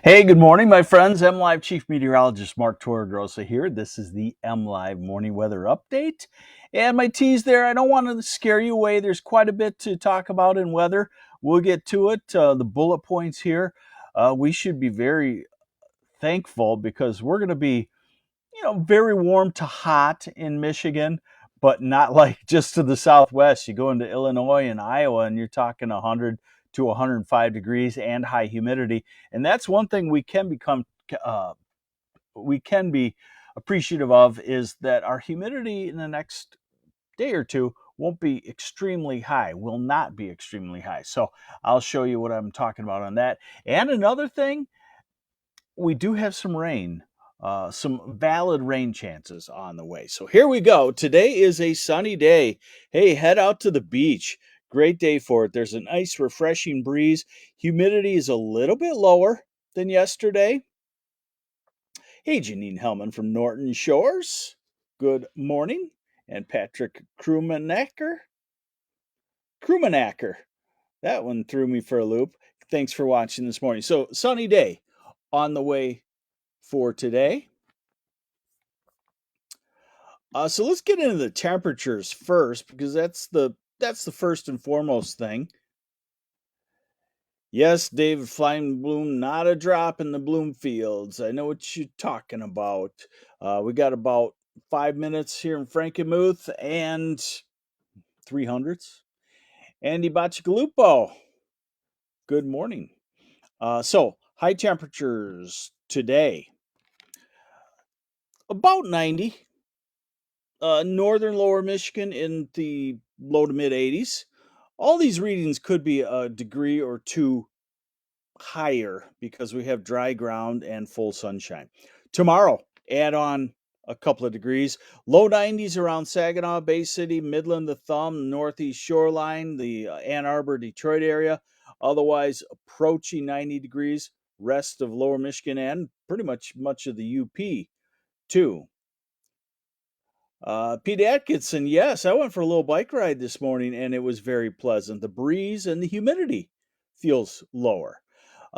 Hey, good morning, my friends. MLive Chief Meteorologist Mark Torregrossa here. This is the MLive Morning Weather Update. And my tease there, I don't want to scare you away. There's quite a bit to talk about in weather. We'll get to it. The bullet points here. We should be very thankful because we're going to be very warm to hot in Michigan, but not like just to the southwest. You go into Illinois and Iowa, and you're talking 100 to 105 degrees and high humidity. And that's one thing uh, we can be appreciative of is that our humidity in the next day or two won't be extremely high, will not be extremely high. So I'll show you what I'm talking about on that. And another thing, we do have some rain, some valid rain chances on the way. So here we go. Today is a sunny day. Hey, head out to the beach. Great day for it. There's a nice, refreshing breeze. Humidity is a little bit lower than yesterday. Hey, Janine Hellman from Norton Shores. Good morning. And Patrick Krumanacker. That one threw me for a loop. Thanks for watching this morning. So, sunny day on the way for today. So let's get into the temperatures first because that's the first and foremost thing. Yes, David Feinbloom, not a drop in the bloom fields. I know what you're talking about. We got about 5 minutes here in Frankenmuth and 300s. Andy Bacigalupo, good morning. So high temperatures today, about 90. Northern lower Michigan in the low to mid 80s. All these readings could be a degree or two higher because we have dry ground and full sunshine. Tomorrow, add on a couple of degrees. Low 90s around Saginaw, Bay City, Midland, the Thumb, Northeast Shoreline, the Ann Arbor, Detroit area. Otherwise, approaching 90 degrees. Rest of lower Michigan and pretty much of the UP, too. Pete Atkinson, yes, I went for a little bike ride this morning and it was very pleasant. The breeze and the humidity feels lower.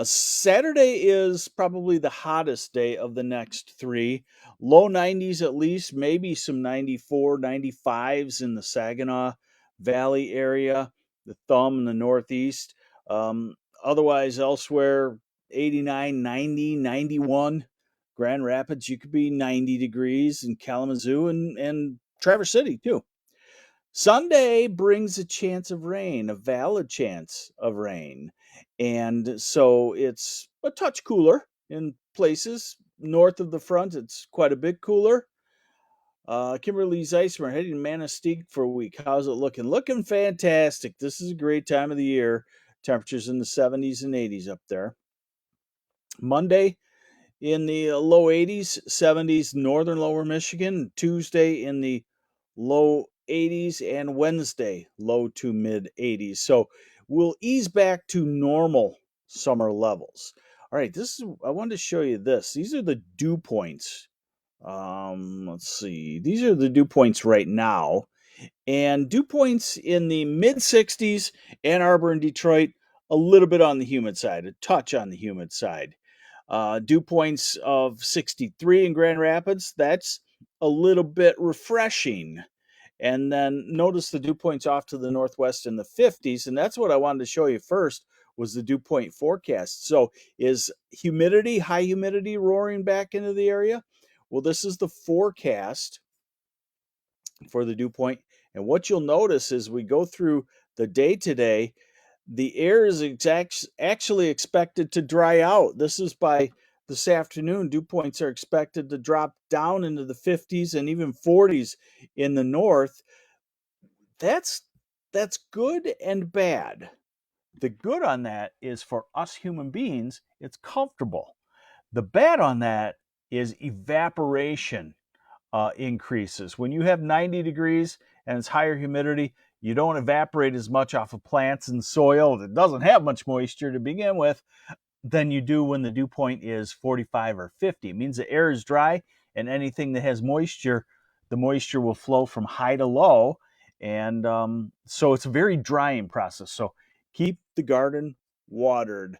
Saturday is probably the hottest day of the next three. Low 90s at least, maybe some 94, 95s in the Saginaw Valley area, the Thumb in the Northeast. Otherwise, elsewhere, 89, 90, 91. Grand Rapids, you could be 90 degrees in Kalamazoo and Traverse City too. Sunday brings a chance of rain, a valid chance of rain. And so it's a touch cooler in places. North of the front, it's quite a bit cooler. Kimberly Zeismer heading to Manistee for a week. How's it looking? Looking fantastic. This is a great time of the year. Temperatures in the 70s and 80s up there. Monday, in the low 80s, 70s, northern lower Michigan. Tuesday in the low 80s, and Wednesday, low to mid 80s. So we'll ease back to normal summer levels. All right, I wanted to show you this. These are the dew points. Let's see. These are the dew points right now. And dew points in the mid 60s, Ann Arbor and Detroit, a little bit on the humid side, a touch on the humid side. Dew points of 63 in Grand Rapids, that's a little bit refreshing. And then notice the dew points off to the northwest in the 50s, and that's what I wanted to show you first was the dew point forecast. So is high humidity roaring back into the area? Well, this is the forecast for the dew point. And what you'll notice as we go through the day today, the air is actually expected to dry out. This is by this afternoon. Dew points are expected to drop down into the 50s and even 40s in the north. That's that's good and bad. The good on that is for us human beings, it's comfortable. The bad on that is evaporation increases. When you have 90 degrees and it's higher humidity, you don't evaporate as much off of plants and soil that doesn't have much moisture to begin with than you do when the dew point is 45 or 50. It means the air is dry, and anything that has moisture, the moisture will flow from high to low. And so it's a very drying process. So keep the garden watered.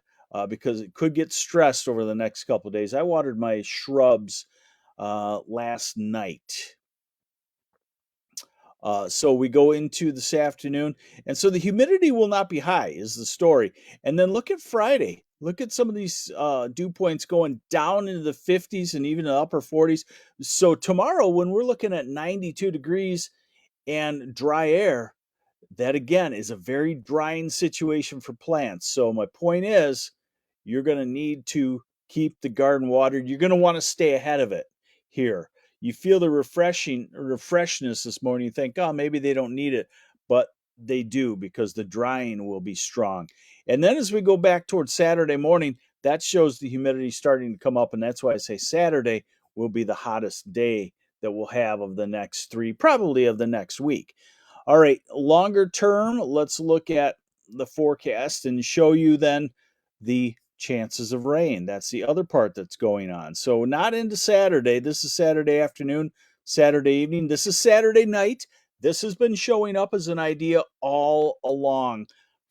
because it could get stressed over the next couple of days. I watered my shrubs last night. So we go into this afternoon, and so the humidity will not be high, is the story. And then look at Friday. Look at some of these dew points going down into the 50s and even the upper 40s. So tomorrow, when we're looking at 92 degrees and dry air, that again is a very drying situation for plants. So my point is, you're going to need to keep the garden watered. You're going to want to stay ahead of it here. You feel the refreshness this morning. You think, oh, maybe they don't need it, but they do, because the drying will be strong. And then as we go back towards Saturday morning, that shows the humidity starting to come up, and that's why I say Saturday will be the hottest day that we'll have of the next three, probably of the next week. All right, longer term, let's look at the forecast and show you then the chances of rain. That's the other part that's going on. So, not into Saturday. This is Saturday afternoon, Saturday evening. This is Saturday night. This has been showing up as an idea all along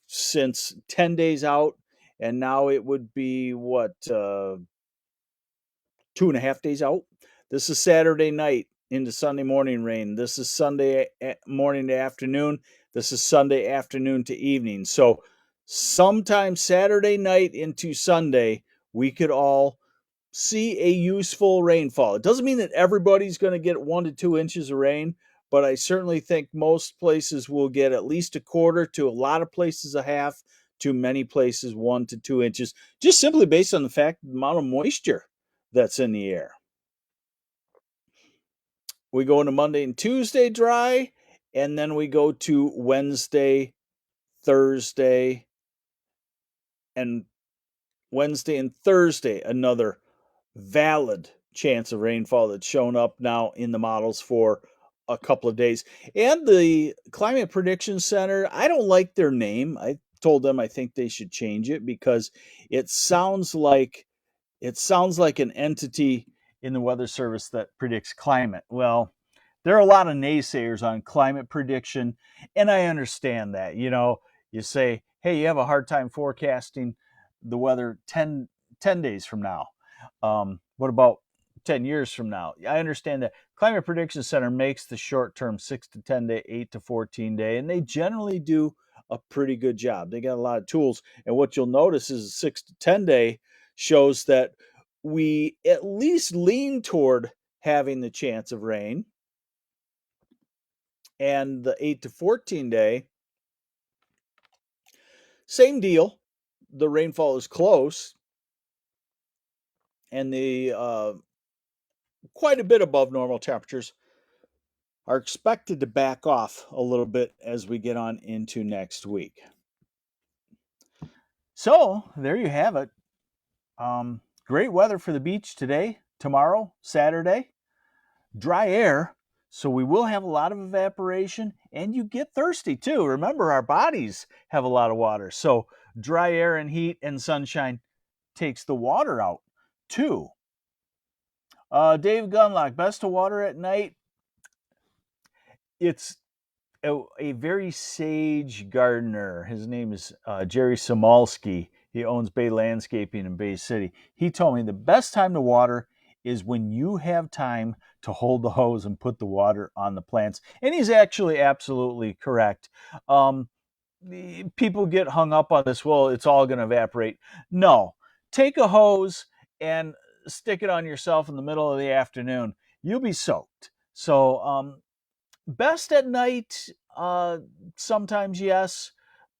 since 10 days out. And now it would be what, 2.5 days out. This is Saturday night into Sunday morning rain. This is Sunday morning to afternoon. This is Sunday afternoon to evening. So sometime Saturday night into Sunday, we could all see a useful rainfall. It doesn't mean that everybody's going to get 1 to 2 inches of rain, but I certainly think most places will get at least a quarter, to a lot of places a half, to many places 1 to 2 inches, just simply based on the fact the amount of moisture that's in the air. We go into Monday and Tuesday dry, and then we go to Wednesday, Thursday, and Thursday, another valid chance of rainfall that's shown up now in the models for a couple of days. And the Climate Prediction Center, I don't like their name. I told them I think they should change it, because it sounds like an entity in the Weather Service that predicts climate. Well, there are a lot of naysayers on climate prediction, and I understand that. You say, hey, you have a hard time forecasting the weather 10 days from now. What about 10 years from now? I understand that. Climate Prediction Center makes the short term 6 to 10 day, 8 to 14 day, and they generally do a pretty good job. They got a lot of tools. And what you'll notice is 6 to 10 day shows that we at least lean toward having the chance of rain. And the 8 to 14 day, same deal. The rainfall is close, and the quite a bit above normal temperatures are expected to back off a little bit as we get on into next week. So there you have it. Great weather for the beach today, tomorrow, Saturday. Dry air, so we will have a lot of evaporation, and you get thirsty too. Remember, our bodies have a lot of water, so dry air and heat and sunshine takes the water out too. Dave Gunlock, best to water at night. It's a very sage gardener. His name is Jerry Samalski. He owns Bay Landscaping in Bay City. He told me the best time to water is when you have time to hold the hose and put the water on the plants. And he's actually absolutely correct. People get hung up on this, well, it's all going to evaporate. No, take a hose and stick it on yourself in the middle of the afternoon. You'll be soaked. So best at night, sometimes yes,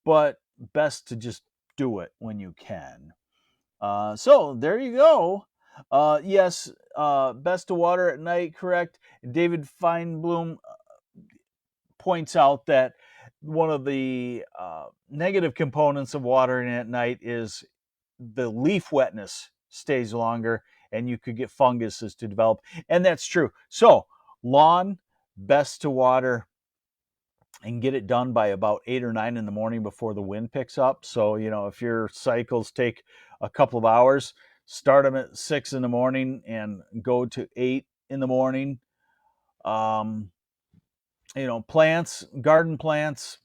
but best to just do it when you can. So there you go. Yes, best to water at night, correct. David Feinblum points out that one of the negative components of watering at night is the leaf wetness stays longer, and you could get funguses to develop. And that's true. So lawn, best to water and get it done by about 8 or 9 in the morning before the wind picks up. So, if your cycles take a couple of hours, start them at 6 in the morning and go to 8 in the morning. Plants, garden plants,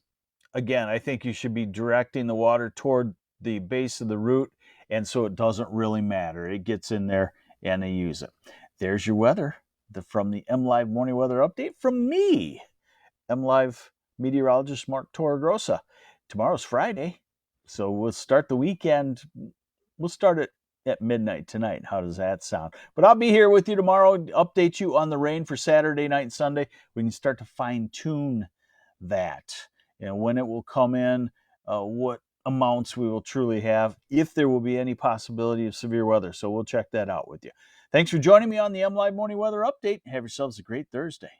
again, I think you should be directing the water toward the base of the root and so it doesn't really matter. It gets in there and they use it. There's your weather from the MLive Morning Weather Update from me, MLive meteorologist Mark Torregrossa. Tomorrow's Friday, so we'll start the weekend. We'll start it at midnight tonight. How does that sound? But I'll be here with you tomorrow, update you on the rain for Saturday night and Sunday. We can start to fine tune that, when it will come in, what amounts we will truly have, if there will be any possibility of severe weather. So we'll check that out with you. Thanks for joining me on the MLive Morning Weather Update. Have yourselves a great Thursday.